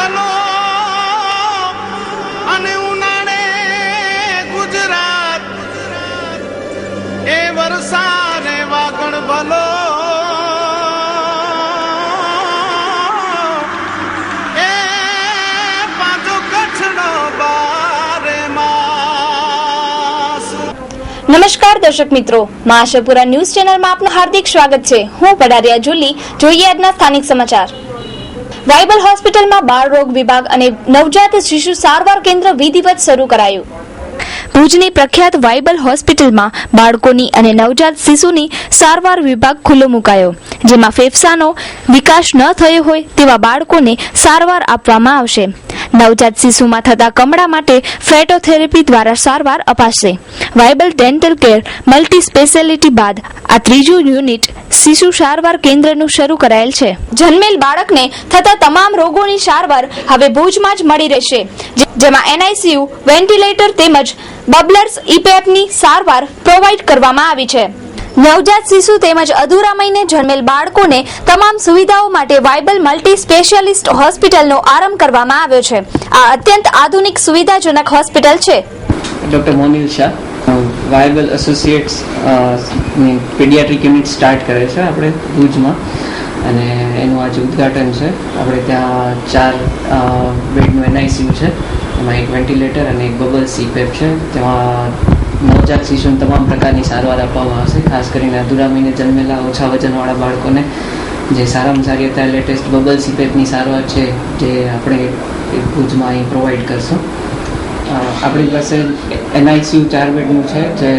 ભલો અને ઉનાળે ગુજરાત એ વરસાદ વાગણ ભલો એ પાછો કચ્છનો બારે માસ। નમસ્કાર દર્શક મિત્રો, મા આશાપુરા ન્યૂઝ ચેનલમાં આપનું હાર્દિક સ્વાગત છે। હું પડારિયા જુલી। જોઈએ આજના સ્થાનિક સમાચાર। વાયબલ હોસ્પિટલમાં બાળ રોગ વિભાગ અને નવજાત શિશુ સારવાર કેન્દ્ર વિધિવત શરૂ કરાયું। ભુજની પ્રખ્યાત વાયબલ હોસ્પિટલમાં બાળકોની અને નવજાત શિશુની સારવાર વિભાગ ખુલ્લો મુકાયો, જેમાં ફેફસાનો વિકાસ ન થયો હોય તેવા બાળકોને સારવાર આપવામાં આવશે। નવજાત શિશુમાં થતા કમળા માટે ફેટોથેરેપી દ્વારા સારવાર અપાશે। Viable dental care multi speciality બાદ આ ત્રીજું યુનિટ શિશુ સારવાર કેન્દ્રનું શરૂ કરાયેલ છે। જન્મેલ બાળકને થતા તમામ રોગોની સારવાર હવે ભુજમાં જ મળી રહેશે, જેમાં એનઆઈસીયુ, વેન્ટિલેટર તેમજ બબલર્સ ઇપેપની સારવાર પ્રોવાઈડ કરવામાં આવી છે। નવજાત શિશુ તેમજ અધૂરા મહિને જન્મેલ બાળકોને તમામ સુવિધાઓ માટે વાયબલ મલ્ટી સ્પેશિયાલિસ્ટ હોસ્પિટલનો આરંભ કરવામાં આવ્યો છે। આ અત્યંત આધુનિક સુવિધાજનક હોસ્પિટલ છે। ડૉક્ટર મોનિલ શાહ વાયબલ એસોસિએટ્સ પીડિયાટ્રિક યુનિટ સ્ટાર્ટ કરે છે આપણે ભુજમાં, અને એનું આજે ઉદ્ઘાટન છે। આપણે ત્યાં 4 બેડનું એનઆઈસીયુ છે, એમાં એક વેન્ટિલેટર અને એક બબલ સીપેપ છે। તેમાં નવજાત શિશુને તમામ પ્રકારની સારવાર આપવામાં આવશે। ખાસ કરીને અધૂરા મહિને જન્મેલા ઓછા વજનવાળા બાળકોને જે સારામાં સારી અત્યારે લેટેસ્ટ બબલ સીપેપની સારવાર છે, જે આપણે ભુજમાં અહીં પ્રોવાઈડ કરશું। આપણી પાસે એનઆઈસીયુ 4 બેડનું છે, જે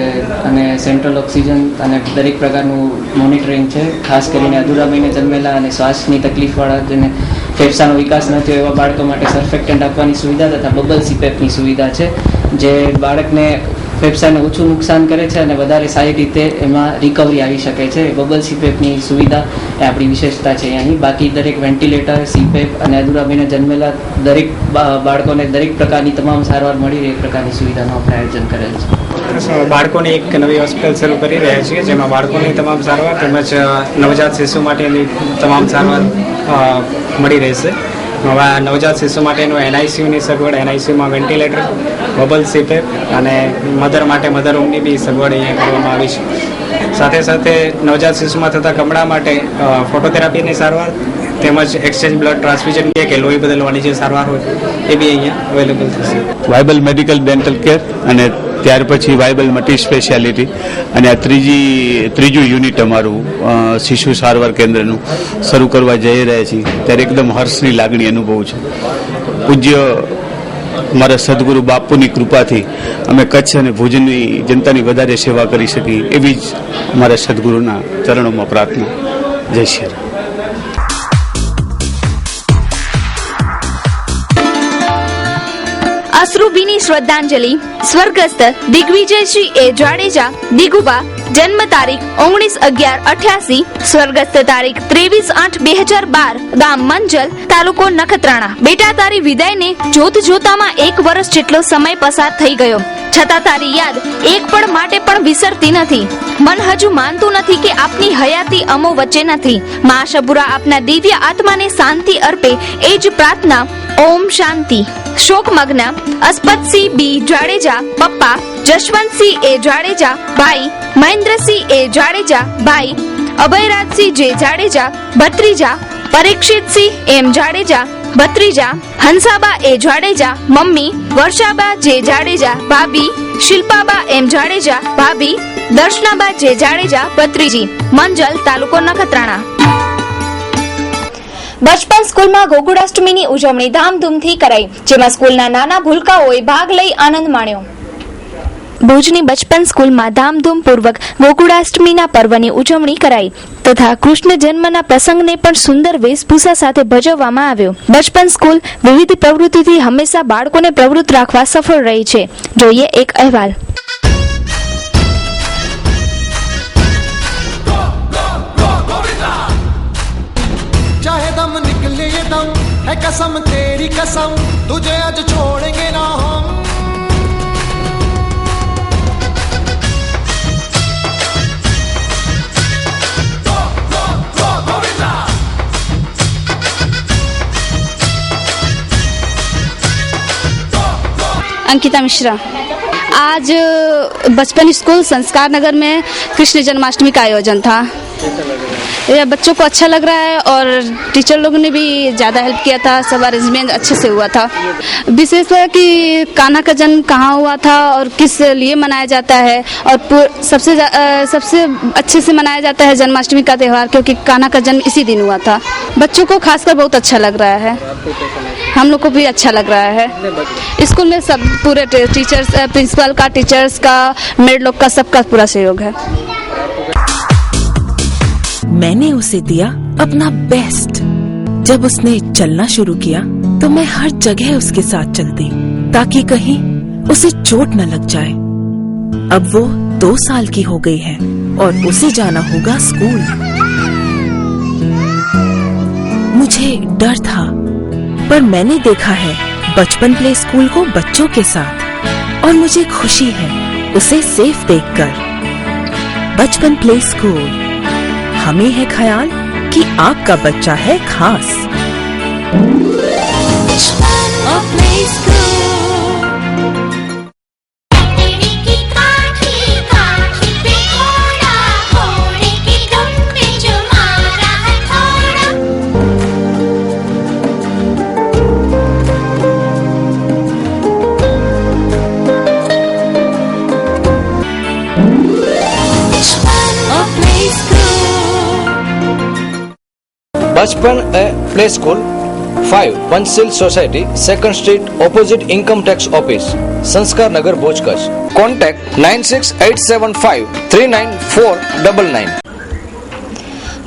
અને સેન્ટ્રલ ઓક્સિજન અને દરેક પ્રકારનું મોનિટરિંગ છે। ખાસ કરીને અધૂરા મહિને જન્મેલા અને શ્વાસની તકલીફવાળા, જેને ફેફસાનો વિકાસ ન થયો એવા બાળકો માટે સર્ફેક્ટન્ટ આપવાની સુવિધા તથા બબલ સીપેપની સુવિધા છે, જે બાળકને ફેફસાને ઓછું નુકસાન કરે છે અને વધારે સારી રીતે એમાં રિકવરી આવી શકે છે। બબલ સીપેપની સુવિધા એ આપણી વિશેષતા છે અહીં। બાકી દરેક વેન્ટિલેટર, સીપેપ અને અધૂરા મહિને જન્મેલા દરેક બાળકોને દરેક પ્રકારની તમામ સારવાર મળી રહે એ પ્રકારની સુવિધાનું આપણે આયોજન કરેલ છે। બાળકોની એક નવી હોસ્પિટલ શરૂ કરી રહ્યા છીએ, જેમાં બાળકોની તમામ સારવાર તેમજ નવજાત શિશુ માટેની તમામ સારવાર મળી રહેશે। નવજાત શિશુ માટેનું એનઆઈસીયુની સગવડ, એનઆઈસીયુમાં વેન્ટિલેટર, બબલ સીપેપ અને મધર માટે મધર રૂમની બી સગવડ અહીંયા કરવામાં આવી છે। સાથે સાથે નવજાત શિશુમાં થતા કમળા માટે ફોટોથેરાપીની સારવાર તેમજ એક્સચેન્જ બ્લડ ટ્રાન્સફ્યુઝન કે લોહી બદલવાની જે સારવાર હોય એ બી અહીંયા અવેલેબલ થશે। વાયબલ મેડિકલ ડેન્ટલ કેર અને ત્યાર પછી વાયબલ મલ્ટી સ્પેશિયાલિટી અને આ ત્રીજું યુનિટ અમારું શિશુ સારવાર કેન્દ્રનું શરૂ કરવા જઈ રહ્યા છીએ, ત્યારે એકદમ હર્ષની લાગણી અનુભવું છે। પૂજ્ય મારા સદગુરુ બાપુની કૃપાથી અમે કચ્છ અને ભુજની જનતાની વધારે સેવા કરી શકી, એવી જ અમારા સદગુરુના ચરણોમાં પ્રાર્થના। જય શ્રી રામ। અશ્રુભીની શ્રદ્ધાંજલિ સ્વર્ગસ્થ દિગ્વિજયસિંહ એ જાડેજા દિગુબા, જન્મ તારીખ 19/11/88, સ્વર્ગસ્થ તારીખ 23/8/2012, ગામ મંજલ, તાલુકો નખત્રાણા। બેટા, તારી વિદાયને જોત જોતામાં 1 વર્ષ જેટલો સમય પસાર થઈ ગયો, છતાં તારી યાદ એક પળ માટે પણ વિસરતી નથી। મન હજુ માનતું નથી કે આપની હયાતી અમો વચ્ચે નથી। મા આશાપુરા આપના દિવ્ય આત્માને શાંતિ અર્પે એ જ પ્રાર્થના। ઓમ શાંતિ। શોકમગ્ન અસ્પતસિંહ બી જાડેજા પપ્પા, જશવંતસિંહ એ જાડેજા ભાઈ, મહેન્દ્રસિંહ એ જાડેજા ભાઈ, અભયરાજસિંહ જે જાડેજા ભત્રીજા, પરીક્ષિતસિંહ એમ જાડેજા ભત્રીજા, હંસાબા એ જાડેજા મમ્મી, વર્ષાબા જે જાડેજા ભાભી, શિલ્પાબા એમ જાડેજા ભાભી, દર્શનાબા જે જાડેજા ભત્રીજી, મંજલ, તાલુકો નખત્રાણા। બચપન સ્કૂલમાં ગોકુળાષ્ટમીની ઉજવણી ધામધૂમથી કરાઈ, જેમાં સ્કૂલના નાના ભૂલકાઓએ ભાગ લઈ આનંદ માણ્યો। ભુજની બચપન સ્કૂલમાં ધામધૂમપૂર્વક ગોકુળાષ્ટમીના પર્વની ઉજવણી કરાઈ તથા કૃષ્ણ જન્મના પ્રસંગને પણ સુંદર વેશભૂષા સાથે ભજવવામાં આવ્યો। બચપન સ્કૂલ વિવિધ પ્રવૃત્તિથી હંમેશા બાળકોને પ્રવૃત્ત રાખવા સફળ રહી છે। જોઈએ એક અહેવાલ। चाहे दम निकले ये दम है कसम तेरी कसम, तुझे आज छोड़ेंगे ना हम। अंकिता मिश्रा। आज बचपन स्कूल संस्कार नगर में कृष्ण जन्माष्टमी का आयोजन था। यह बच्चों को अच्छा लग रहा है और टीचर लोगों ने भी ज़्यादा हेल्प किया था। सब अरेंजमेंट अच्छे से हुआ था। विशेषतः कि कान्हा का जन्म कहाँ हुआ था और किस लिए मनाया जाता है, और सबसे अच्छे से मनाया जाता है जन्माष्टमी का त्यौहार, क्योंकि कान्हा का जन्म इसी दिन हुआ था। बच्चों को खासकर बहुत अच्छा लग रहा है। हम लोग को भी अच्छा लग रहा है। स्कूल में सब पूरे टीचर्स, प्रिंसिपल का, टीचर्स का, मेड लोग का, सबका पूरा सहयोग है। मैंने उसे दिया अपना बेस्ट। जब उसने चलना शुरू किया तो मैं हर जगह उसके साथ चलती ताकि कहीं उसे चोट न लग जाए। अब वो 2 साल की हो गई है और उसे जाना होगा स्कूल। मुझे डर था, पर मैंने देखा है बचपन प्ले स्कूल को बच्चों के साथ, और मुझे खुशी है उसे सेफ देखकर। बचपन प्ले स्कूल, हमें है ख्याल कि आपका बच्चा है खास। बचपन play school 5 Panchsheel society, 2nd street, opposite income tax office, संस्कार नगर, भुज, कच्छ। कॉन्टेक्ट 9687539499।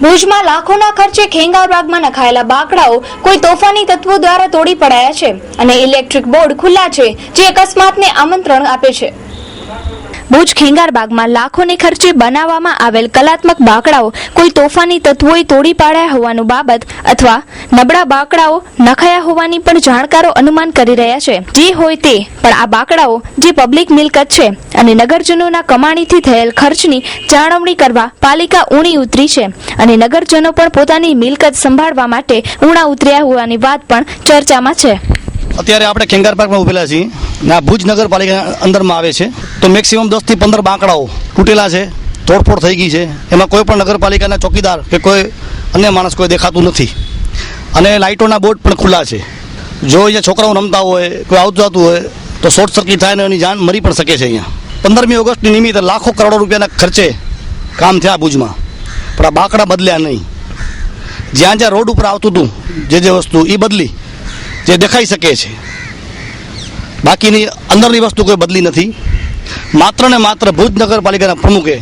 ભુજમાં લાખોના ખર્ચે ખેંગારબાગમાં નખાયેલા બાકડાઓ કોઈ તોફાની તત્વો દ્વારા તોડી પડાયા છે અને ઇલેક્ટ્રિક બોર્ડ ખુલ્લા છે, જે અકસ્માતને આમંત્રણ આપે છે। ભુજ ખેંગારબાગમાં લાખોને ખર્ચે બનાવવામાં આવેલ કલાત્મક બાકડાઓ કોઈ તોફાની તત્વોએ તોડી પાડ્યા હોવાનું બાબત અથવા નબળા બાકડાઓ નખાયા હોવાની પણ જાણકારો અનુમાન કરી રહ્યા છે। જે હોય તે, પણ આ બાકડાઓ જે પબ્લિક મિલકત છે અને નગરજનોના કમાણીથી થયેલ ખર્ચની જાળવણી કરવા પાલિકા ઊણી ઉતરી છે અને નગરજનો પણ પોતાની મિલકત સંભાળવા માટે ઊણા ઉતર્યા હોવાની વાત પણ ચર્ચામાં છે। અત્યારે આપણે ખેંગારબાગમાં ઉભેલા છીએ ને આ ભુજ નગરપાલિકા અંદરમાં આવે છે, તો મેક્સિમમ 10 થી 15 બાંકડાઓ તૂટેલા છે, તોડફોડ થઈ ગઈ છે। એમાં કોઈ પણ નગરપાલિકાના ચોકીદાર કે કોઈ અન્ય માણસ કોઈ દેખાતું નથી અને લાઇટોના બોર્ડ પણ ખુલ્લા છે। જો અહીંયા છોકરાઓ રમતા હોય, કોઈ આવતું જતું હોય તો શોર્ટ સર્કિટ થાય ને એની જાન મરી પણ શકે છે। અહીંયા 15મી ઓગસ્ટની નિમિત્તે લાખો કરોડો રૂપિયાના ખર્ચે કામ થયા ભુજમાં, પણ આ બાંકડા બદલ્યા નહીં। જ્યાં જ્યાં રોડ ઉપર આવતું હતું જે વસ્તુ એ બદલી, જે દેખાઈ શકે છે, બાકીની અંદરની વસ્તુ કોઈ બદલી નથી। માત્ર ને માત્ર ભુજ નગરપાલિકાના પ્રમુખે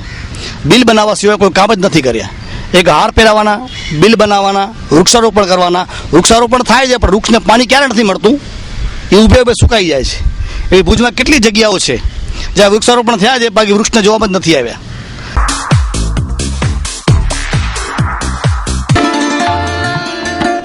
બિલ બનાવવા સિવાય કોઈ કામ જ નથી કર્યા। એક હાર પહેરાવાના, બિલ બનાવવાના, વૃક્ષારોપણ કરવાના, વૃક્ષારોપણ થાય છે પણ વૃક્ષને પાણી ક્યારે નથી મળતું, એ ઊભે ઊભે સુકાઈ જાય છે। એવી ભુજમાં કેટલી જગ્યાઓ છે જ્યાં વૃક્ષારોપણ થયા છે, બાકી વૃક્ષને જોવા જ નથી આવ્યા।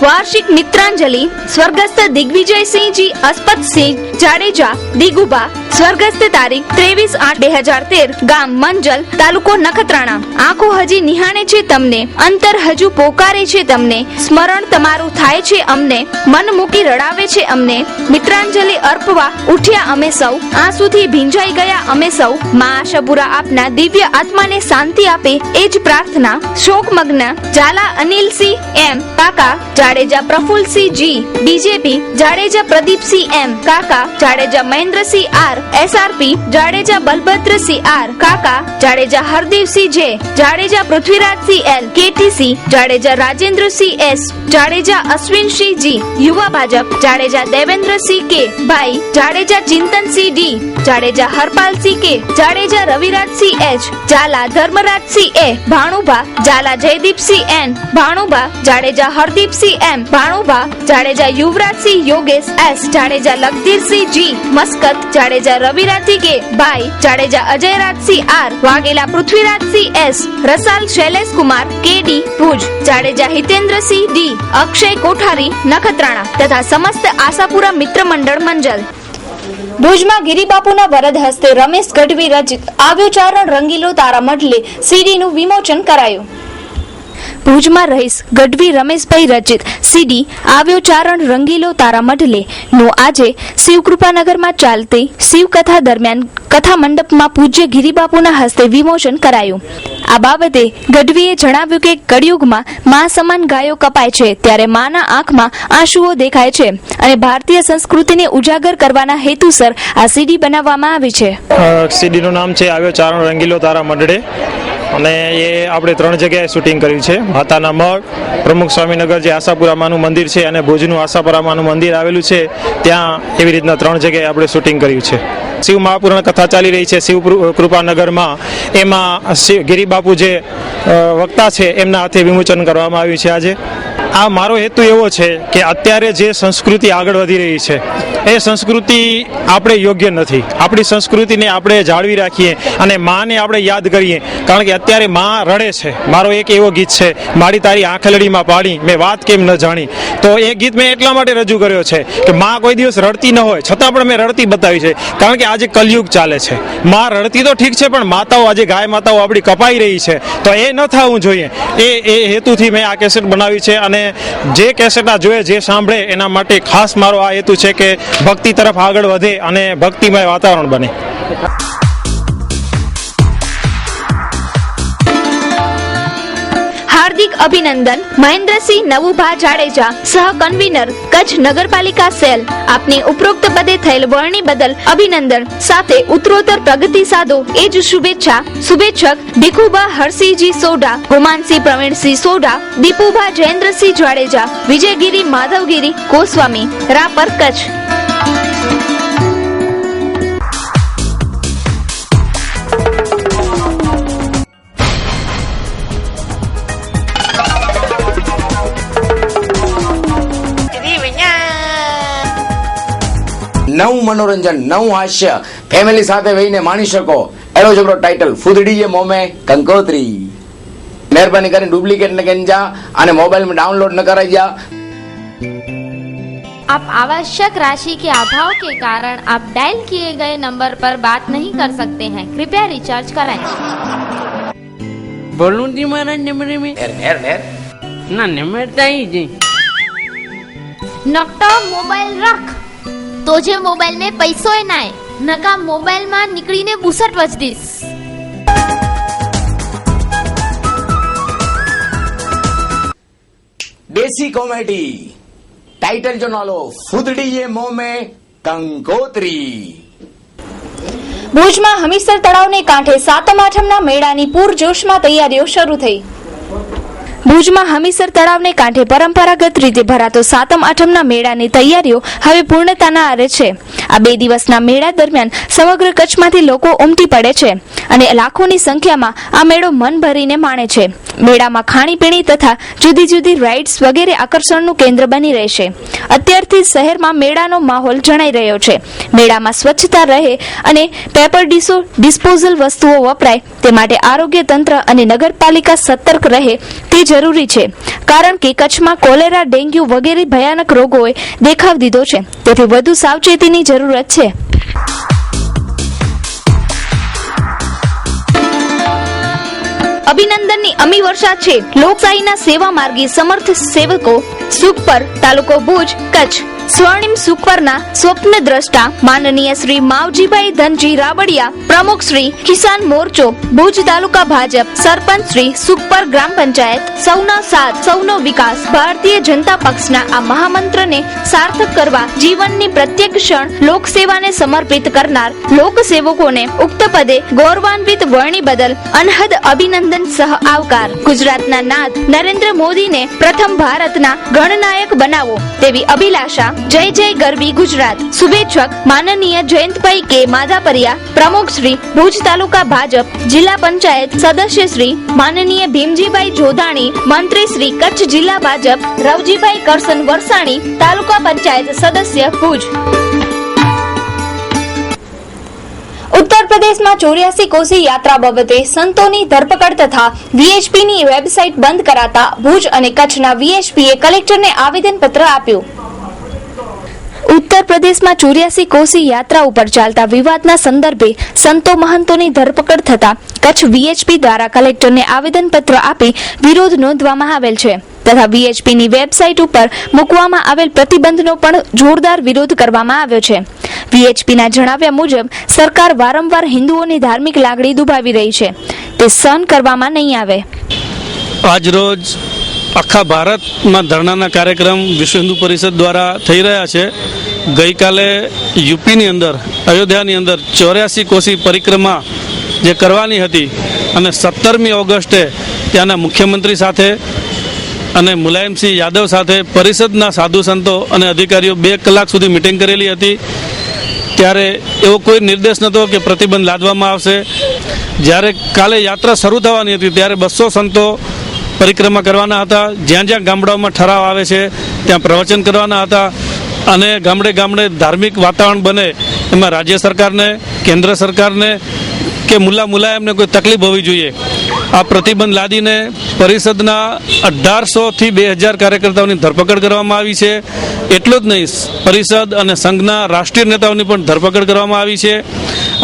વાર્ષિક મિત્રાંજલિ સ્વર્ગસ્થ દિગ્વિજયસિંહજી અસ્પતસિંહ જાડેજા દિગુભા, સ્વર્ગસ્થ તારીખ 23/8/2013, ગામ મંજલ, તાલુકો નખત્રાણા। આંખો હજી નિહાળે છે તમને, અંતર હજુ પોકારે છે તમને, સ્મરણ તમારું થાય છે અમને, મન મૂકી રડાવે છે અમને। મિત્રાંજલિ અર્પવા ઉઠ્યા અમે સૌ, આંસુથી ભીંજાઈ ગયા અમે સૌ। મા આશાપુરા આપના દિવ્ય આત્માને શાંતિ આપે એ જ પ્રાર્થના। શોકમગ્ન ઝાલા અનિલસિંહ એમ કાકા, Jadeja Prafulsinh G BJP, Jadeja Pradipsinh M કાકા, Jadeja Mahendrasinh R SRP, Jadeja Balbhadrasinh R કાકા, Jadeja Hardevsinh J, Jadeja Pruthvirajsinh L KTC, Jadeja Rajendrasinh S, Jadeja Ashwinsinh G યુવા ભાજપ, જાડેજા દેવેન્દ્રસિંહ કે ભાઈ, Jadeja Chintansinh D, Jadeja Harpalsinh K, Jadeja Ravirajsinh H, Zala Dharmrajsinh A Bhanubha, Zala Jaydipsinh N Bhanubha, Jadeja Hardipsinh M Bhanubha, Jadeja Yuvrajsinh Yogesh S, Jadeja Lagdhirsinh G Muscat, Jadeja Ravirajsinh કે ભાઈ, Jadeja Ajayrajsinh R, Vaghela Prithvirajsinh S, Rasal Shaileshkumar KD Bhuj, Jadeja Hitendrasinh D, Akshay Kothari Nakhatrana તથા સમસ્ત આશાપુરા મિત્ર મંડળ મંજલ। ભુજમાં ગિરિબાપુના વરદ હસ્તે રમેશ ગઢવી રચિત આવ્યો ચારણ રંગીલો તારા મઢલે સીડીનું વિમોચન કરાયું। ભુજમાં રહીશ ગઢવી રમેશભાઈ રચિત સીડી આવ્યો ચારણ રંગીલો તારા મઢલે નો આજે શિવકૃપાનગરમાં ચાલતી શિવકથા દરમિયાન કથા મંડપમાં પૂજ્ય ગિરિબાપુના હસ્તે વિમોચન કરાયું. આ બાબતે ગઢવીએ જણાવ્યું કે કળિયુગમાં મા સમાન ગાયો કપાય છે ત્યારે માના આંખમાં આંસુઓ દેખાય છે અને ભારતીય સંસ્કૃતિને ઉજાગર કરવાના હેતુસર આ સીડી બનાવવામાં આવી છે. સીડીનું નામ છે આવ્યો ચારણ રંગીલો તારા મઢડે અને એ આપણે 3 જગ્યાએ શૂટિંગ કર્યું છે. માતાના મઢ, પ્રમુખ સ્વામીનગર જે આશાપુરામાનું મંદિર છે અને ભુજનું આશાપુરામાનું મંદિર આવેલું છે ત્યાં એવી રીતના 3 જગ્યાએ આપણે શૂટિંગ કર્યું છે. શિવ મહાપુરાણ કથા ચાલી રહી છે શિવ કૃપાનગરમાં, એમાં ગિરિબાપુ જે વક્તા છે એમના હાથે વિમોચન કરવામાં આવ્યું છે. આજે આ મારો હેતુ એવો છે કે અત્યારે જે સંસ્કૃતિ આગળ વધી રહી છે એ સંસ્કૃતિ આપણે યોગ્ય નથી. આપણી સંસ્કૃતિને આપણે જાળવી રાખીએ અને માને આપણે યાદ કરીએ, કારણ કે અત્યારે માં રડે છે. મારો એક એવો ગીત છે, મારી તારી આંખલડીમાં પાડી મેં વાત કેમ ન જાણી. તો એ ગીત મેં એટલા માટે રજૂ કર્યો છે કે માં કોઈ દિવસ રડતી ન હોય છતાં પણ મેં રડતી બતાવી છે, કારણ કે આજે કલયુગ ચાલે છે. માં રડતી તો ઠીક છે પણ માતાઓ આજે ગાય માતાઓ આપણી કપાઈ રહી છે, તો એ ન થવું જોઈએ. એ હેતુથી મેં આ કેસેટ બનાવી છે અને જે કેસેટ આ જોઈએ જે સાંભળે એના માટે ખાસ મારો આ હેતુ છે કે ભક્તિ તરફ આગળ વધે અને ભક્તિમય વાતાવરણ બને. હાર્દિક અભિનંદન મહેન્દ્રસિંહ નવુભા જાડેજા, સહ કન્વીનર કચ્છ નગરપાલિકા સેલ. આપની ઉપરોક્ત પદે થયેલ વરણી બદલ અભિનંદન સાથે ઉત્તરોત્તર પ્રગતિ સાધો એ જ શુભેચ્છા. શુભેચ્છક ભીખુભા હરસિંહજી સોઢા, ગુમાનસિંહ પ્રવીણસિંહ સોઢા, દીપુભા જયેન્દ્રસિંહ જાડેજા, વિજયગીરી માધવગીરી ગોસ્વામી, રાપર કચ્છ. નવું મનોરંજન, નવું હાસ્ય ફેમિલી સાથે વહીને માણી શકો એનો જબરો ટાઇટલ ફૂદડીએ મોમે કંકોત્રી. મહેરબાની કરીને ડુપ્લિકેટ ન ગંજા અને મોબાइल में डाउनलोड न कराइए. आप आवश्यक राशि के अभाव के कारण आप डायल किए गए नंबर पर बात नहीं कर सकते हैं, कृपया रिचार्ज कराएं. बोलूं जी महाराज नंबर में ना नंबर चाहिए नकटा मोबाइल रख तो जे मोबाइल में पैसो ना नका मोबाइल में निकली ने बुसट वच दीस. देसी कॉमेडी टाइटल जो नालो फूदड़ीए मोमे कंकोत्री. ભુજમાં હમીરસર તળાવને કાંઠે સાતમ આઠમના મેળાની પૂરજોશમાં તૈયારીઓ શરૂ થઈ. ભુજમાં હમીરસર તળાવને કાંઠે પરંપરાગત રીતે ભરાતો સાતમ આઠમના મેળાની તૈયારીઓ હવે પૂર્ણતાના આરે છે. આ 2 દિવસના મેળા દરમિયાન સમગ્ર કચ્છમાંથી લોકો ઉમટી પડે છે અને લાખોની સંખ્યામાં આ મેળો મન ભરીને માણે છે. મેળામાં ખાણીપીણી તથા જુદી જુદી રાઇડ્સ વગેરે આકર્ષણનું કેન્દ્ર બની રહેશે. અત્યારથી શહેરમાં મેળાનો માહોલ જણાઈ રહ્યો છે. મેળામાં સ્વચ્છતા રહે અને પેપર ડિસ્પોઝલ વસ્તુઓ વપરાય તે માટે આરોગ્ય તંત્ર અને નગરપાલિકા સતર્ક રહે તે જરૂરી છે, કારણ કે કચ્છમાં કોલેરા, ડેન્ગ્યુ વગેરે ભયાનક રોગોએ દેખાવ દીધો છે, તેથી વધુ સાવચેતીની જરૂરત છે. અભિનંદનની અમી વર્ષા છે લોકશાહીના સેવા માર્ગી સમર્થ સેવકો સુખપર, તાલુકો ભુજ, કચ્છ. સ્વર્ણિમ સુખપરના સ્વપ્ન દ્રષ્ટા માનનીય શ્રી માવજીભાઈ ધનજી રાબડિયા, પ્રમુખ શ્રી કિસાન મોરચો ભુજ તાલુકા ભાજપ, સરપંચ શ્રી સુખપર ગ્રામ પંચાયત, સૌના સાથ સૌનો વિકાસ ભારતીય જનતા પક્ષના આ મહામંત્રને સાર્થક કરવા જીવનની પ્રત્યેક ક્ષણ લોકસેવાને સમર્પિત કરનાર લોકસેવકોને ઉક્ત પદે ગૌરવાન્વિત વરણી બદલ અનહદ અભિનંદન સહ આવકાર. ગુજરાતના નાથ નરેન્દ્ર મોદીને પ્રથમ ભારતના ગણનાયક બનાવો તેવી અભિલાષા. જય જય ગરવી ગુજરાત. શુભેચ્છક માનનીય જયંતભાઈ કે માધાપરિયા, પ્રમુખ શ્રી ભુજ તાલુકા ભાજપ, જિલ્લા પંચાયત સદસ્ય શ્રી માનનીય ભીમજીભાઈ જોધાણી, મંત્રી શ્રી કચ્છ જિલ્લા ભાજપ, રવજીભાઈ કરસન વરસાણી, તાલુકા પંચાયત સદસ્ય ભુજ. ઉત્તર પ્રદેશમાં 84 કોસી યાત્રા બાબતે સંતોની ધરપકડ તથા વીએચપીની વેબસાઇટ બંધ કરાતા ભુજ અને કચ્છના વીએચપીએ કલેક્ટરને આવેદનપત્ર આપ્યું. ઉત્તર ઉત્તર પ્રદેશમાં 84 કોસી યાત્રા ઉપર ચાલતા વિવાદના સંદર્ભે સંતો મહંતોની ધરપકડ થતા કચ્છ વીએચપી દ્વારા કલેક્ટરને આવેદનપત્ર આપી વિરોધ નોંધવામાં આવેલ છે તથા વીએચપીની વેબસાઇટ ઉપર મૂકવામાં આવેલ પ્રતિબંધનો પણ જોરદાર વિરોધ કરવામાં આવ્યો છે. વીએચપીના જણાવ્યા મુજબ સરકાર વારંવાર હિન્દુઓની ધાર્મિક લાગણી દુભાવી રહી છે, તે સહન કરવામાં નહીં આવે. આજ રોજ આખા ભારતમાં ધરણાના કાર્યક્રમ વિશ્વ હિન્દુ પરિષદ દ્વારા થઈ રહ્યા છે. ગઈકાલે યુપીની અંદર અયોધ્યાની અંદર 84 કોસી પરિક્રમા જે કરવાની હતી અને 17મી ઓગસ્ટે ત્યાંના મુખ્યમંત્રી સાથે અને મુલાયમસિંહ યાદવ સાથે પરિષદના સાધુ સંતો અને અધિકારીઓ 2 કલાક સુધી મિટિંગ કરેલી હતી. ત્યારે એવો કોઈ નિર્દેશ નહોતો કે પ્રતિબંધ લાદવામાં આવશે. જ્યારે કાલે યાત્રા શરૂ થવાની હતી ત્યારે 200 સંતો પરિક્રમા કરવાના હતા. જ્યાં જ્યાં ગામડાઓમાં ઠરાવ આવે છે ત્યાં પ્રવચન કરવાના હતા અને ગામડે ગામડે ધાર્મિક વાતાવરણ બને એમાં રાજ્ય સરકારને, કેન્દ્ર સરકારને કે મુલાયમને કોઈ તકલીફ હોવી જોઈએ. આ પ્રતિબંધ લાદીને પરિષદના 1800 થી 2000 કાર્યકર્તાઓની ધરપકડ કરવામાં આવી છે. એટલું જ નહીં, પરિષદ અને સંઘના રાષ્ટ્રીય નેતાઓની પણ ધરપકડ કરવામાં આવી છે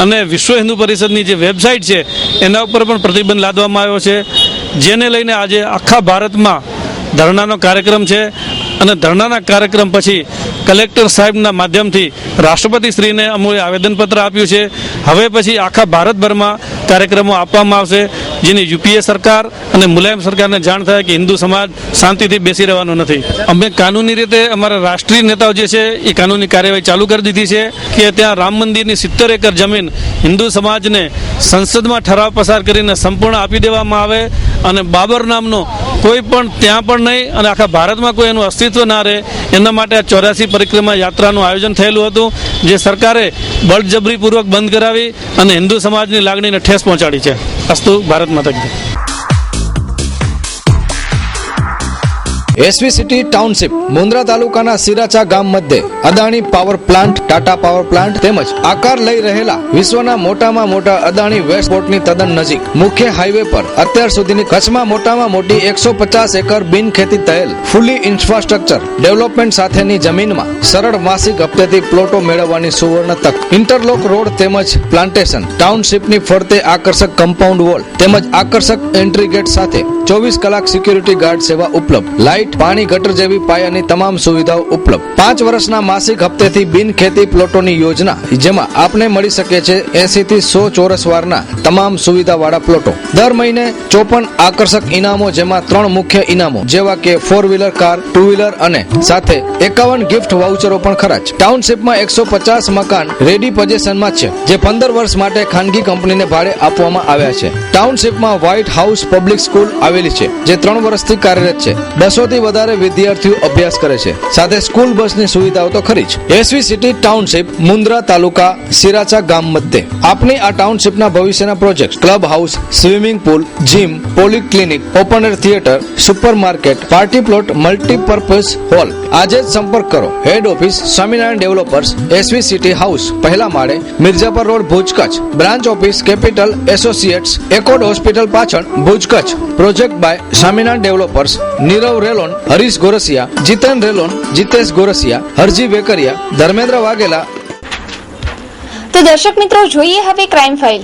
અને વિશ્વ હિન્દુ પરિષદની જે વેબસાઇટ છે એના ઉપર પણ પ્રતિબંધ લાદવામાં આવ્યો છે, જેને લઈને આજે આખા ભારતમાં ધરણાનો કાર્યક્રમ છે. અને ધરણાના કાર્યક્રમ પછી કલેક્ટર સાહેબના માધ્યમથી રાષ્ટ્રપતિશ્રીને અમોએ આવેદનપત્ર આપ્યું છે. હવે પછી આખા ભારતભરમાં કાર્યક્રમો આપવામાં આવશે, જેની યુપીએ સરકાર અને મુલાયમ સરકારને જાણ થાય કે હિન્દુ સમાજ શાંતિથી બેસી રહેવાનો નથી. અમે કાનૂની રીતે અમારા રાષ્ટ્રીય નેતાઓ જે છે એ કાનૂની કાર્યવાહી ચાલુ કરી દીધી છે કે ત્યાં રામ મંદિરની 70 એકર જમીન હિન્દુ સમાજને સંસદમાં ઠરાવ પસાર કરીને સંપૂર્ણ આપી દેવામાં આવે અને બાબર નામનો કોઈ પણ ત્યાં પણ નહીં અને આખા ભારતમાં કોઈ એનું અસ્તિત્વ ના રહે એના માટે આ 84 પરિક્રમા યાત્રાનું આયોજન થયેલું હતું, જે સરકારે બળજબરીપૂર્વક બંધ કરાવી અને હિન્દુ સમાજની લાગણીને ઠેસ પહોંચાડી છે. અસ્તુ ભારત માતા કી જય. એસવી સિટી ટાઉનશીપ મુન્દ્રા તાલુકાના સિરાચા ગામ મધ્યે Adani power plant, Tata power plant તેમજ આકાર લઈ રહેલા વિશ્વના મોટામાં મોટા અદાણી વેસ્ટ પોર્ટની તદ્દન નજીક મુખ્ય હાઈવે પર અત્યાર સુધીની કચ્છમાં મોટામાં મોટી 150 એકર બિનખેતી થયેલ ફૂલી ઇન્ફ્રાસ્ટ્રક્ચર ડેવલપમેન્ટ સાથેની જમીનમાં સરળ માસિક હપ્તેથી પ્લોટો મેળવવાની સુવર્ણ તક. ઇન્ટરલોક રોડ તેમજ પ્લાન્ટેશન, ટાઉનશીપની ફરતે આકર્ષક કમ્પાઉન્ડ વોલ તેમજ આકર્ષક એન્ટ્રી ગેટ સાથે 24 કલાક સિક્યુરિટી ગાર્ડ સેવા ઉપલબ્ધ. લાઇટ, પાણી, ગટર જેવી પાયાની તમામ સુવિધાઓ ઉપલબ્ધ. 5 વર્ષના માસિક હપ્તેથી બિનખેતી પ્લોટોની યોજના, જેમાં આપને મળી શકે છે 80 થી 100 ચોરસ વારના તમામ સુવિધાવાળા પ્લોટો. દર મહિને 54 આકર્ષક ઇનામો, જેમાં 3 મુખ્ય ઇનામો જેવા કે 4-વ્હીલર કાર, 2-વ્હીલર અને સાથે 51 ગિફ્ટ વાઉચરો પણ ખરા છે. ટાઉનશીપમાં 150 મકાન રેડી પોઝિશનમાં છે, જે 15 વર્ષ માટે ખાનગી કંપનીને ભાડે આપવામાં આવ્યા છે. ટાઉનશીપમાં વ્હાઇટ હાઉસ પબ્લિક સ્કૂલ આવેલી છે, જે 3 વર્ષથી કાર્યરત છે. 200 થી વધારે વિદ્યાર્થીઓ અભ્યાસ કરે છે, સાથે સ્કૂલ બસની સુવિધાઓ તો ખરી જ. SV city township Mundra taluka Siracha ગામ મધ્યે. આપની આ ટાઉનશીપના ભવિષ્યના project club house, swimming pool, gym, polyclinic, open air theatre, super market, party plot, multipurpose hall. આજે જ સંપર્ક કરો. Head office Swaminarayan developers, SV city house, પહેલા માળે, Mirjapar road, Bhuj, Kutch. Branch office capital associates, એકોડ હોસ્પિટલ પાછળ, Bhuj, Kutch. Project by Swaminarayan developers, Nirav Relon, Harish Gorasiya, Jitan Relon, Jitesh Gorasiya, Harji Vekariya, Dharmendra Vaghela. તો દર્શક મિત્રો, જોઈએ હવે ક્રાઇમ ફાઇલ.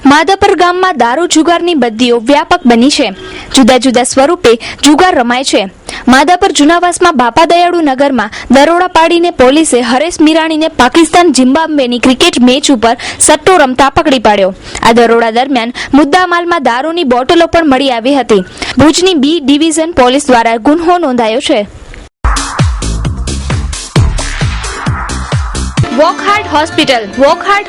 માધાપર ગામમાં દારૂ જુગારની બદીઓ વ્યાપક બની છે. જુદા જુદા સ્વરૂપે જુગાર રમાય છે. માધાપર જુનાવાસમાં બાપા દયાળુ નગરમાં દરોડા પાડીને પોલીસે હરેશ મીરાણીને પાકિસ્તાન ઝિમ્બાબ્વેની ક્રિકેટ મેચ ઉપર સટ્ટો રમતા પકડી પાડ્યો. આ દરોડા દરમિયાન મુદ્દામાલમાં દારૂની બોટલો પણ મળી આવી હતી. ભુજની બી ડિવિઝન પોલીસ દ્વારા ગુન્હો નોંધાયો છે. વોકહાર્ટ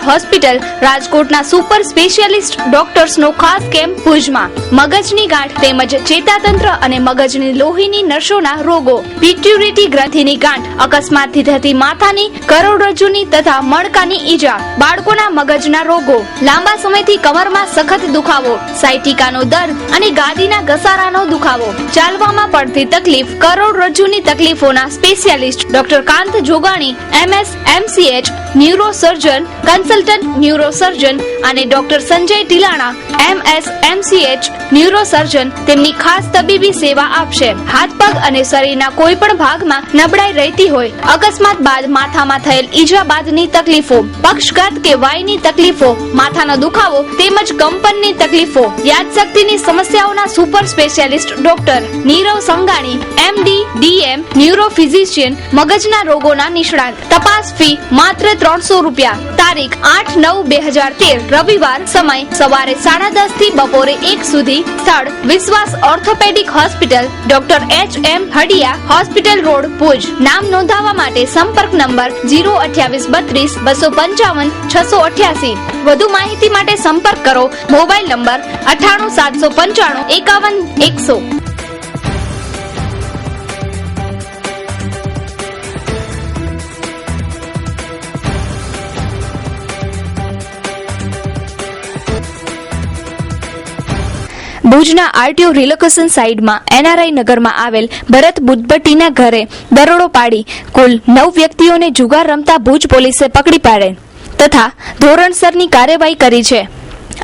હોસ્પિટલ રાજકોટના સુપર સ્પેશિયાલિસ્ટ ડોક્ટર્સનો ખાસ કેમ્પ ભુજમાં મગજની ગાંઠ તેમજ ચેતાતંત્ર અને મગજની લોહીની નસોના રોગો, પિટ્યુટરી ગ્રંથિની ગાંઠ, અકસ્માતથી થતી માથાની, કરોડરજ્જુની તથા મણકાની ઈજા, બાળકોના મગજના રોગો, લાંબા સમયથી કમરમાં સખત દુખાવો, સાયટિકાનો દર્દ અને ગાદીના ઘસારાનો દુખાવો, ચાલવામાં પડતી તકલીફ, કરોડરજ્જુની તકલીફોના specialist doctor Kant Jogani MS MCH neurosurgeon, consultant neurosurgeon અને doctor Sanjay Tilana MS MCH neurosurgeon તેમની ખાસ તબીબી સેવા આપશે. હાથ પગ અને શરીરના કોઈ પણ ભાગમાં નબળાઈ રહેતી હોય, અકસ્માત બાદ માથામાં થયેલ ઈજા બાદની તકલીફો, પક્ષઘાત કે વાયની તકલીફો, માથાનો દુખાવો તેમજ કંપનની તકલીફો, યાદશક્તિની સમસ્યાઓના super specialist doctor Nirav Sanghani MD DM ન્યુરોફિઝિશિયન, મગજના રોગોના નિષ્ણાત. તપાસ ફી માત્ર 300 રૂપિયા. તારીખ 8/9/2013 રવિવાર. સમય સવારે 10:30 થી બપોરે 1 સુધી. સ્થળ વિશ્વાસ ઓર્થોપેડિક હોસ્પિટલ, ડોક્ટર HM હડિયા, હોસ્પિટલ રોડ, ભુજ. નામ નોંધાવવા માટે સંપર્ક નંબર 02832 255 688. વધુ માહિતી માટે સંપર્ક કરો મોબાઈલ નંબર 98 795 51 100. ભુજના RTO રિલોકેશન સાઇટમાં NRI નગરમાં આવેલ ભરત બુદ્ધભટ્ટીના ઘરે દરોડો પાડી કુલ 9 વ્યક્તિઓને જુગાર રમતા ભુજ પોલીસે પકડી પાડેલ તથા ધોરણસરની કાર્યવાહી કરી છે.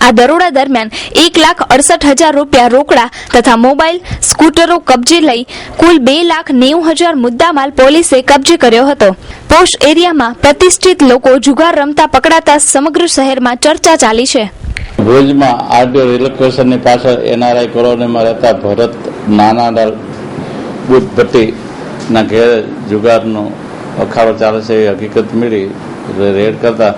આ દરોડા દરમિયાન 1,68,000 રૂપિયા રોકડા તથા મોબાઈલ, સ્કૂટરો કબજે લઈ કુલ 2,90,000 મુદ્દામાલ પોલીસે કબજે કર્યો હતો. પોશ એરિયામાં પ્રતિષ્ઠિત લોકો જુગાર રમતા પકડાતા સમગ્ર શહેરમાં ચર્ચા ચાલી છે. ભુજમાં RTO રિલોકેશનની પાછળ NRI કોલોનીમાં રહેતા ભરત નાનાલાલ બુદ્ધભટ્ટીના ઘેર જુગારનો અખાડો ચાલે છે એ હકીકત મળી રેડ કરતા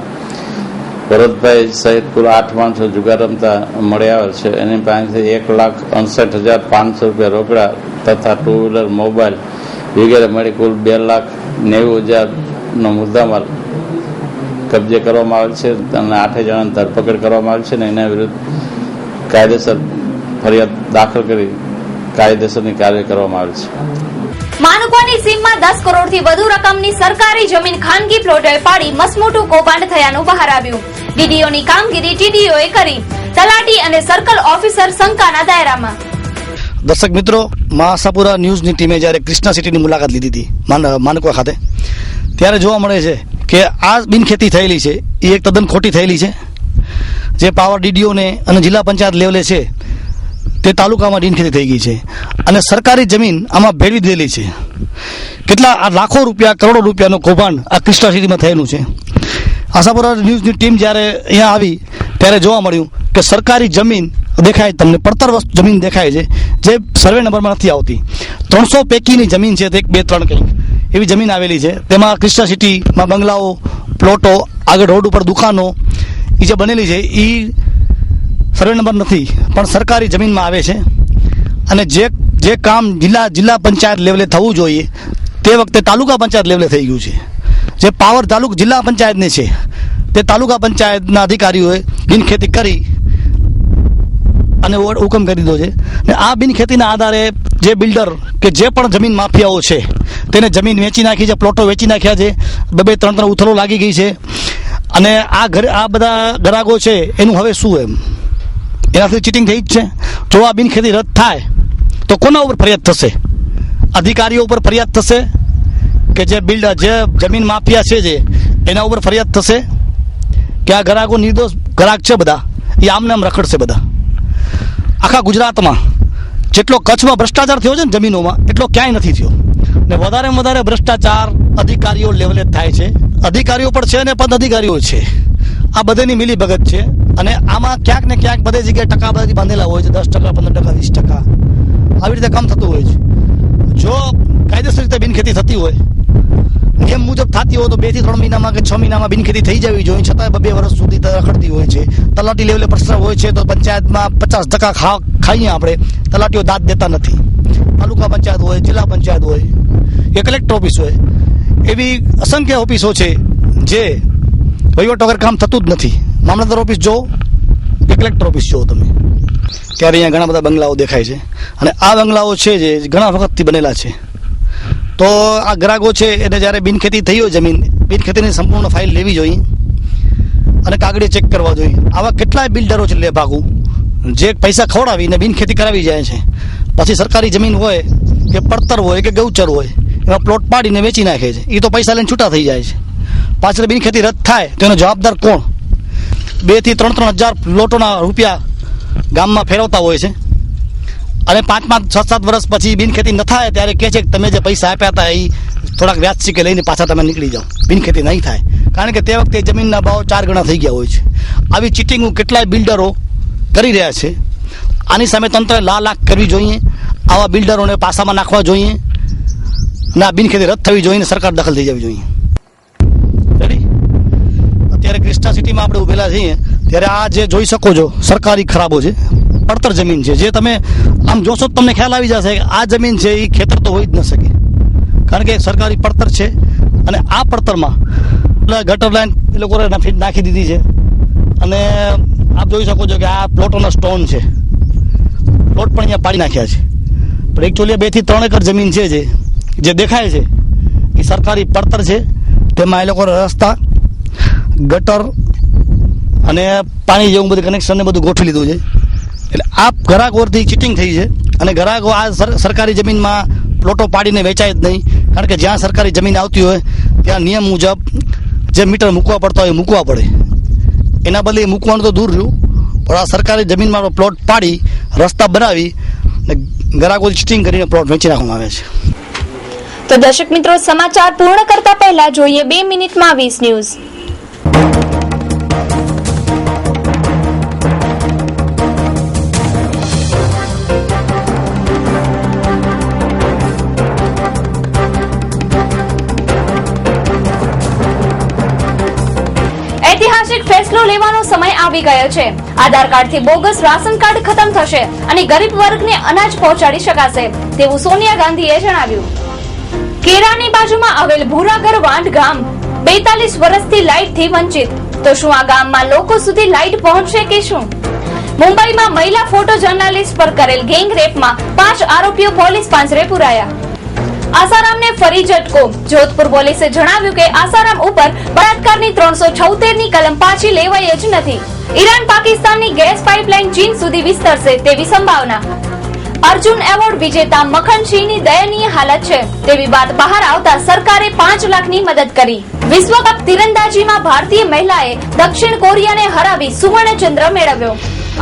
ભરતભાઈ સહિત કુલ 8 માણસો જુગાર રમતા મળી આવે છે. એની પાસેથી 1,68,500 રૂપિયા રોકડા તથા 2 વ્હીલર, મોબાઈલ વગેરે મળી કુલ 2,90,000નો મુદ્દામાલ કબજે કરવામાં આવેલ છે અને 8 જણાની ધરપકડ કરવામાં આવેલ છે અને એના વિરુદ્ધ કાયદેસર ફરિયાદ દાખલ કરી કાયદેસરની કાર્યવાહી કરવામાં આવેલ છે. માનુકોની સીમમાં 10 કરોડથી વધુ રકમની સરકારી જમીન ખાનગી પ્લોટોએ પાડી મસમોટું કૌભાંડ થયાનું બહાર આવ્યું. DDOની કામગીરી TDOએ કરી. તલાટી અને સર્કલ ઓફિસર શંકાના દાયરામાં. દર્શક મિત્રો, મા આશાપુરા ન્યૂઝની ટીમે જ્યારે કૃષ્ણા સિટીની મુલાકાત લીધી હતી માનકોવા ખાતે, ત્યારે જોવા મળે છે કે આ બિનખેતી થયેલી છે એ એક તદ્દન ખોટી થયેલી છે. જે પાવર DDOને અને જિલ્લા પંચાયત લેવલે છે તે તાલુકામાં બિનખેતી થઈ ગઈ છે અને સરકારી જમીન આમાં ભેળવી દીધેલી છે. કેટલા લાખો રૂપિયા, કરોડો રૂપિયાનું કૌભાંડ આ કૃષ્ણા સિટીમાં થયેલું છે. આશાપુરા ન્યૂઝની ટીમ જ્યારે અહીંયા આવી ત્યારે જોવા મળ્યું કે સરકારી જમીન દેખાય, તમને પડતર વસ્તુ જમીન દેખાય છે જે સર્વે નંબરમાં નથી આવતી. 300 પૈકીની જમીન છે, 1, 2, 3 કંઈક એવી જમીન આવેલી છે. તેમાં કૃષ્ણા સિટીમાં બંગલાઓ, પ્લોટો, આગળ રોડ ઉપર દુકાનો એ જે બનેલી છે એ સર્વે નંબર નથી પણ સરકારી જમીનમાં આવે છે. અને જે કામ જિલ્લા પંચાયત લેવલે થવું જોઈએ તે વખતે તાલુકા પંચાયત લેવલે થઈ ગયું છે. જે પાવર જિલ્લા પંચાયતને છે તે તાલુકા પંચાયતના અધિકારીઓએ બિનખેતી કરી અને હુકમ કરી દીધો છે. ને આ બિનખેતીના આધારે જે બિલ્ડર કે જે પણ જમીન માફિયાઓ છે તેને જમીન વેચી નાખી છે, પ્લોટો વેચી નાખ્યા છે, 2-3 ઉથલો લાગી ગઈ છે. અને આ બધા ગ્રાહકો છે એનું હવે શું એમ એનાથી ચીટિંગ થઈ જ છે. જો આ બિનખેતી રદ થાય તો કોના ઉપર ફરિયાદ થશે? અધિકારીઓ ઉપર ફરિયાદ થશે કે જે બિલ્ડર, જે જમીન માફિયા છે જે એના ઉપર ફરિયાદ થશે કે આ ગ્રાહકો નિર્દોષ ગ્રાહક છે બધા એ આમને આમ રખડશે બધા. આખા ગુજરાતમાં જેટલો કચ્છમાં ભ્રષ્ટાચાર થયો છે ને જમીનોમાં એટલો ક્યાંય નથી થયો. ને વધારેમાં વધારે ભ્રષ્ટાચાર અધિકારીઓ લેવલે થાય છે. અધિકારીઓ પણ છે ને પદ અધિકારીઓ છે. આ બધેની મિલી ભગત છે અને આમાં ક્યાંક ને ક્યાંક બધે જગ્યાએ ટકાવારી બાંધેલા હોય છે, 10%, 15%, 20%. આવી રીતે કામ થતું હોય છે. જો કાયદેસર રીતે બિનખેતી થતી હોય, નિયમ મુજબ થતી હોય તો 2 થી 3 મહિનામાં કે 6 મહિનામાં બિનખેતી થઈ જવી જોઈએ. છતાં 2 વર્ષ સુધી રખડતી હોય છે. તલાટી લેવલે પ્રશ્ન હોય છે તો પંચાયતમાં 50% ખાઈએ આપણે, તલાટીઓ દાદ દેતા નથી. તાલુકા પંચાયત હોય, જિલ્લા પંચાયત હોય કે કલેક્ટર ઓફિસ હોય, એવી અસંખ્ય ઓફિસો છે જે વહીવટ વગર કામ થતું જ નથી. મામલતદાર ઓફિસ જો કે કલેક્ટર ઓફિસ જો તમે, ત્યારે અહીંયા ઘણા બધા બંગલાઓ દેખાય છે અને આ બંગલાઓ છે જે ઘણા વખતથી બનેલા છે. તો આ ગ્રાહકો છે એને જ્યારે બિનખેતી થઈ હોય જમીન, બિનખેતીની સંપૂર્ણ ફાઇલ લેવી જોઈએ અને કાગળિયા ચેક કરવા જોઈએ. આવા કેટલાય બિલ્ડરો છે લેભાગુ જે પૈસા ખવડાવીને બિનખેતી કરાવી જાય છે. પછી સરકારી જમીન હોય કે પડતર હોય કે ગૌચર હોય એમાં પ્લોટ પાડીને વેચી નાખે છે. એ તો પૈસા લઈને છૂટા થઈ જાય છે. પાછળ બિનખેતી રદ થાય તો એનો જવાબદાર કોણ? 2 થી 3 હજાર પ્લોટોના રૂપિયા ગામમાં ફેરવતા હોય છે અને 5 6 7 વર્ષ પછી બિનખેતી ન થાય ત્યારે કહે છે કે તમે જે પૈસા આપ્યા હતા એ થોડાક વ્યાજ સિક્કે લઈને પાછા તમે નીકળી જાઓ. બિનખેતી નહીં થાય કારણ કે તે વખતે જમીનના ભાવ 4 ગણા થઈ ગયા હોય છે. આવી ચીટિંગો કેટલાય બિલ્ડરો કરી રહ્યા છે. આની સામે તંત્રએ લાખ કરવી જોઈએ. આવા બિલ્ડરોને પાસામાં નાખવા જોઈએ અને આ બિનખેતી રદ થવી જોઈએ, સરકાર દખલ થઈ જવી જોઈએ. અત્યારે ક્રિસ્ટા સિટીમાં આપણે ઉભેલા છીએ ત્યારે આ જે જોઈ શકો છો સરકારી ખરાબો છે, પડતર જમીન છે. જે તમે આમ જોશો તમને ખ્યાલ આવી જશે કે આ જમીન છે એ ખેતર તો હોઈ જ ન શકે કારણ કે સરકારી પડતર છે. અને આ પડતરમાં ગટર લાઈન એ લોકોએ નાખી દીધી છે અને આપ જોઈ શકો છો કે આ પ્લોટોના સ્ટોન છે. પ્લોટ પણ અહીંયા પાડી નાખ્યા છે. પણ એકચ્યુઅલી 2 થી 3 એકર જમીન છે જે દેખાય છે એ સરકારી પડતર છે. તેમાં એ લોકો રસ્તા, ગટર અને પાણી જેવું બધું કનેક્શન ને બધું ગોઠવી લીધું છે. એટલે આ ગ્રાહકોથી ચીટિંગ થઈ છે અને ગ્રાહકો આ સરકારી જમીનમાં પ્લોટો પાડીને વેચાય જ નહીં કારણ કે જ્યાં સરકારી જમીન આવતી હોય ત્યાં નિયમ મુજબ જે મીટર મૂકવા પડતા હોય મૂકવા પડે. એના બદલે મૂકવાનું તો દૂર રહ્યું પણ આ સરકારી જમીનમાં પ્લોટ પાડી રસ્તા બનાવી ગ્રાહકો ચીટિંગ કરીને પ્લોટ વેચી નાખવામાં આવે છે. તો દર્શક મિત્રો, સમાચાર પૂર્ણ કરતા પહેલા જોઈએ 2 મિનિટમાં 20 ન્યૂઝ. ઐતિહાસિક ફેસલો લેવાનો સમય આવી ગયો છે. આધાર કાર્ડથી બોગસ રાશન કાર્ડ ખતમ થશે અને ગરીબ વર્ગને અનાજ પહોંચાડી શકાશે તેવું સોનિયા ગાંધીએ જણાવ્યું. કેરાની બાજુમાં આવેલ ભૂરાગર વાંઢ ગામ 42 વર્ષથી લાઇટથી વંચિત. તો શું આ ગામમાં લોકો સુધી લાઇટ પહોંચશે કે શું? મુંબઈમાં મહિલા ફોટો જર્નાલિસ્ટ પર કરેલ ગેંગ રેપમાં 5 આરોપીઓ પોલીસ પાંજરે પુરાયા. આસારામને ફરી ઝટકો. જોધપુર પોલીસે જણાવ્યું કે આસારામ ઉપર બળાત્કારની 376 ની કલમ પાછી લેવાઈ જ નથી. ઈરાન પાકિસ્તાનની ગેસ પાઇપલાઇન ચીન સુધી વિસ્તરશે તેવી સંભાવના. અર્જુન એવોર્ડ વિજેતા મખનસિંહની દયનીય હાલત છે તેવી વાત બહાર આવતા સરકારે 5 લાખની મદદ કરી. વિશ્વકપ તીરંદાજીમાં ભારતીય મહિલાએ દક્ષિણ કોરિયાને હરાવી સુવર્ણચંદ્ર મેળવ્યો.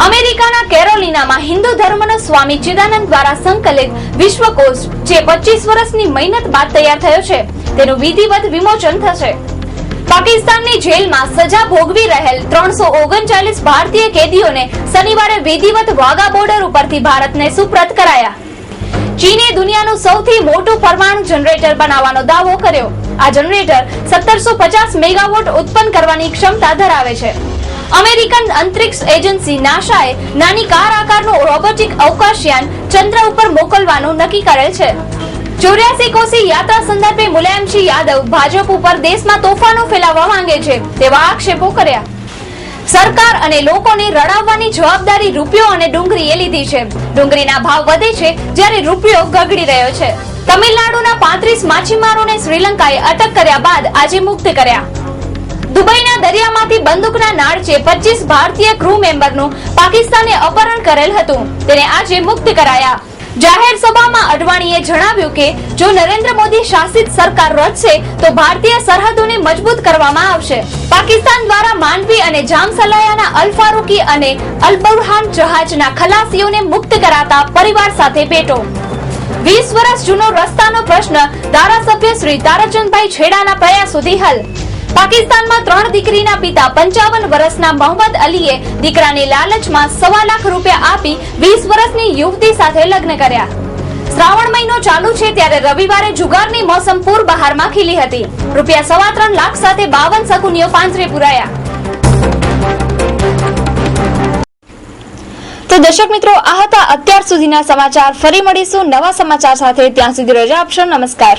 અમેરિકાના કેરોલિનામાં હિન્દુ ધર્મનો સ્વામી ચિદાનંદ દ્વારા સંકલિત વિશ્વકોશ જે 25 વર્ષની મહેનત બાદ તૈયાર થયો છે તેનું વિધિવત વિમોચન થશે. પાકિસ્તાનની જેલમાં સજા ભોગવી રહેલ 339 ભારતીય કેદીઓને શનિવારે વિધિવત વાઘા બોર્ડર ઉપરથી ભારતને સુપ્રત કરાયા. ચીને દુનિયાનું સૌથી મોટું પરમાણુ જનરેટર બનાવવાનો દાવો કર્યો. આ જનરેટર 1750 મેગાવોટ ઉત્પન્ન કરવાની ક્ષમતા ધરાવે છે. અમેરિકન અંતરિક્ષ એજન્સી નાસાએ નાની કાર આકારનું રોબોટિક અવકાશયાન ચંદ્ર ઉપર મોકલવાનું નક્કી કરેલ છે. 84 કોસી યાત્રા સંદર્ભે મુલાયમસિંહ યાદવ ભાજપ ઉપર દેશમાં તોફાનો ફેલાવવા માંગે છે તેવા આક્ષેપો કર્યા. સરકાર અને લોકોને રડાવવાની જવાબદારી રૂપિયો અને ડુંગળીએ લીધી છે. ડુંગળીના ભાવ વધે છે જ્યારે રૂપિયો ગગડી રહ્યો છે. તમિલનાડુના 35 માછીમારોને શ્રીલંકાએ અટક કર્યા બાદ આજે મુક્ત કર્યા. દુબઈના દરિયામાંથી બંદૂકના નાળચે 25 ભારતીય ક્રૂ મેમ્બરનું પાકિસ્તાને અપહરણ કરેલ હતું. તેને આજે મુક્ત કરાયા. જાહેર સભામાં અડવાણીએ જણાવ્યું કે જો નરેન્દ્ર મોદી શાસિત સરકાર રચશે તો ભારતીય સરહદોને મજબૂત કરવામાં આવશે. પાકિસ્તાન દ્વારા માંડવી અને જામસલાયાના અલ ફારૂકી અને અલ બુરહાન જહાજના ખલાસીઓને મુક્ત કરાતા પરિવાર સાથે ભેટો. 20 વર્ષ જૂનો રસ્તાનો પ્રશ્ન ધારાસભ્ય શ્રી તારાચંદભાઈ છેડાના પ્રયાસોથી હલ. પાકિસ્તાનમાં 3 દીકરીના પિતા 55 વર્ષના મોહમ્મદ અલીએ દીકરાની લાલચમાં 1.25 લાખ રૂપિયા આપી 20 વર્ષની યુવતી સાથે લગ્ન કર્યા. શ્રાવણ મહિનો ચાલુ છે ત્યારે રવિવારે જુગારની મોસમ પૂર બહારમાં ખીલી હતી. રૂપિયા 3.25 લાખ સાથે 52 શકુનીઓ પાંજરે પુરાયા. તો દર્શક મિત્રો, આ હતા અત્યાર સુધીના સમાચાર. ફરી મળીશું નવા સમાચાર સાથે. ત્યાં સુધી રજા આપશો. નમસ્કાર.